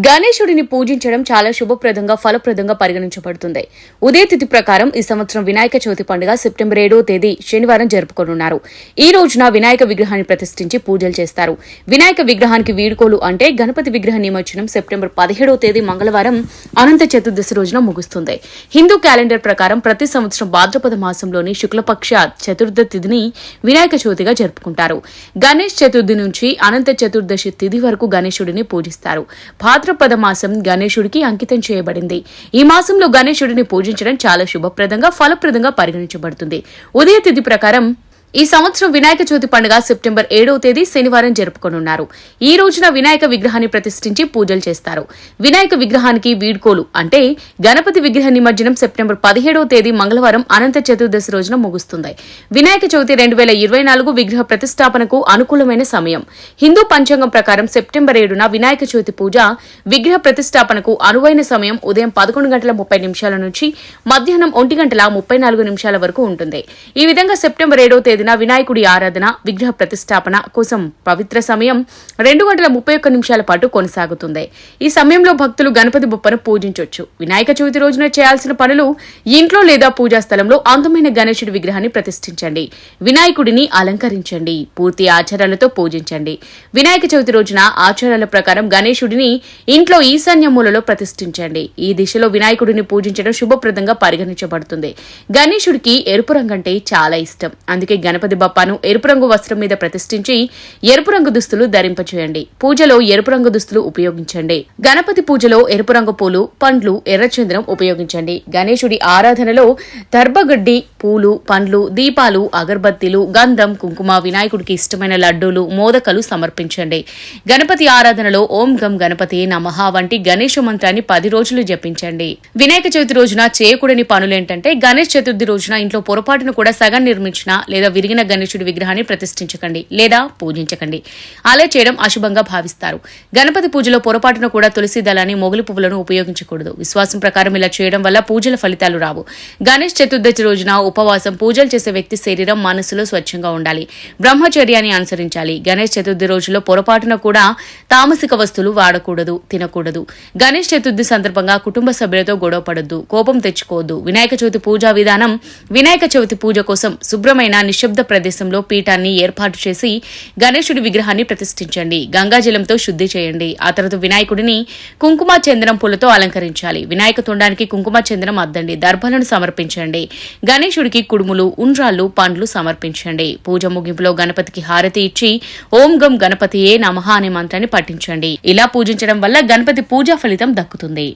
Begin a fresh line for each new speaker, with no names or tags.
గణేశుడిని పూజించడం చాలా శుభప్రదంగా ఫలప్రదంగా పరిగణించబడుతుంది. ఉదయ తిథి ప్రకారం ఈ సంవత్సరం వినాయక చవితి పండుగ సెప్టెంబర్ 7వ తేదీ శనివారం జరుపుకోనున్నారు. ఈ రోజున వినాయక విగ్రహాన్ని ప్రతిష్ఠించి పూజలు చేస్తారు. వినాయక విగ్రహానికి వీడుకోలు అంటే గణపతి విగ్రహ నిమజ్జనం సెప్టెంబర్ 17వ తేదీ మంగళవారం అనంత చతుర్దశి రోజున ముగుస్తుంది. హిందూ క్యాలెండర్ ప్రకారం ప్రతి సంవత్సరం భాద్రపద మాసంలోని శుక్లపక్ష చతుర్థ తిథిని వినాయక చవితిగా జరుపుకుంటారు. గణేష్ చతుర్థి నుంచి అనంత చతుర్దశి తిథి వరకు గణేశుడిని పూజిస్తారు. భాద్రపద మాసం గణేశుడికి అంకితం చేయబడింది. ఈ మాసంలో గణేశుడిని పూజించడం చాలా శుభప్రదంగా ఫలప్రదంగా పరిగణించబడుతుంది. ఉదయ తిథి ప్రకారం ఈ సంవత్సరం వినాయక చవితి పండుగ సెప్టెంబర్ 7వ తేదీ శనివారం జరుపుకోనున్నారు. ఈ రోజున వినాయక విగ్రహాన్ని ప్రతిష్ఠించి పూజలు చేస్తారు. వినాయక విగ్రహానికి వీడ్కోలు అంటే గణపతి విగ్రహ నిమజ్జనం సెప్టెంబర్ 17వ తేదీ మంగళవారం అనంత చతుర్దశి రోజున ముగుస్తుంది. వినాయక చవితి 2024 విగ్రహ ప్రతిష్టాపనకు అనుకూలమైన సమయం. హిందూ పంచాంగం ప్రకారం సెప్టెంబర్ 7న వినాయక చవితి పూజ విగ్రహ ప్రతిష్టాపనకు అనువైన సమయం ఉదయం 11:30 నుంచి మధ్యాహ్నం 1:34 వరకు ఉంటుంది. ఈ విధంగా సెప్టెంబర్ 7వ తేదీన వినాయకుడి ఆరాధన విగ్రహ ప్రతిష్టాపన కోసం పవిత్ర సమయం 2:31 పాటు కొనసాగుతుంది. ఈ సమయంలో భక్తులు గణపతి బొప్పను పూజించవచ్చు. వినాయక చవితి రోజున చేయాల్సిన పనులు: ఇంట్లో లేదా పూజా స్థలంలో అందమైన గణేశుడి విగ్రహాన్ని ప్రతిష్ఠించండి. వినాయకుడిని అలంకరించండి. పూర్తి ఆచారాలతో పూజించండి. వినాయక చవితి రోజున ఆచారాల ప్రకారం గణేశుడిని ఇంట్లో ఈశాన్య మూలలో ప్రతిష్ఠించండి. ఈ దిశలో వినాయకుడిని పూజించడం శుభప్రదంగా పరిగణించబడుతుంది. గణేశుడికి ఎరుపు రంగు అంటే చాలా ఇష్టం. అందుకే గణపతి బప్పాను ఎరుపు రంగు వస్త్రం మీద ప్రతిష్ఠించి ఎరుపు రంగు దుస్తులు ధరింపచేయండి. పూజలో ఎరుపు రంగు దుస్తులు ఉపయోగించండి. గణపతి పూజలో ఎరుపు రంగు పూలు, పండ్లు, ఎర్రచంద్రం ఉపయోగించండి. గణేశుడి ఆరాధనలో దర్భగడ్డి, పూలు, పండ్లు, దీపాలు, అగరబత్తీలు, గంధం, కుంకుమ, వినాయకుడికి ఇష్టమైన లడ్డూలు, మోదకలు సమర్పించండి. గణపతి ఆరాధనలో ఓం గం గణపతి నమః వంటి గణేశ మంత్రాన్ని 10 రోజులు జపించండి. వినాయక చవితి రోజున చేయకూడని పనులేంటంటే గణేష్ చతుర్థి రోజున ఇంట్లో పొరపాటును కూడా సగం నిర్మించిన లేదా విరిగిన గణేశుడి విగ్రహాన్ని ప్రతిష్ఠించకండి లేదా పూజించకండి. అలా చేయడం అశుభంగా భావిస్తారు. గణపతి పూజలో పొరపాటున కూడా తులసి దళాన్ని, మొగలి పువ్వులను ఉపయోగించకూడదు. విశ్వాసం ప్రకారం ఇలా చేయడం వల్ల పూజల ఫలితాలు రావు. గణేష్ చతుర్దశి రోజున ఉపవాసం పూజలు చేసే వ్యక్తి శరీరం, మనసులో స్వచ్ఛంగా ఉండాలి. బ్రహ్మచర్యాన్ని అనుసరించాలి. గణేష్ చతుర్థి రోజుల్లో పొరపాటున కూడా తామసిక వస్తువులు వాడకూడదు, తినకూడదు. గణేష్ చతుర్థి సందర్భంగా కుటుంబ సభ్యులతో గొడవ పడొద్దు, కోపం తెచ్చుకోవద్దు. వినాయక చవితి పూజా విధానం: వినాయక చవితి పూజ కోసం శుభ్రమైన నిశ్శబ్ద ప్రదేశంలో పీఠాన్ని ఏర్పాటు చేసి గణేశుడి విగ్రహాన్ని ప్రతిష్ఠించండి. గంగాజలంతో శుద్ధి చేయండి. ఆ తర్వాత వినాయకుడిని కుంకుమ చందనం పూలతో అలంకరించాలి. వినాయక తుండానికి కుంకుమ చందనం అద్దండి. దర్భలను సమర్పించండి. గణేశుడికి కుడుములు, ఉండ్రాళ్లు, పండ్లు సమర్పించండి. పూజ ముగింపులో గణపతికి హారతి ఇచ్చి ఓం గం గణపతియే నమః అనే మంత్రాన్ని పఠించండి. ఇలా పూజించడం వల్ల గణపతి పూజా ఫలితం దక్కుతుంది.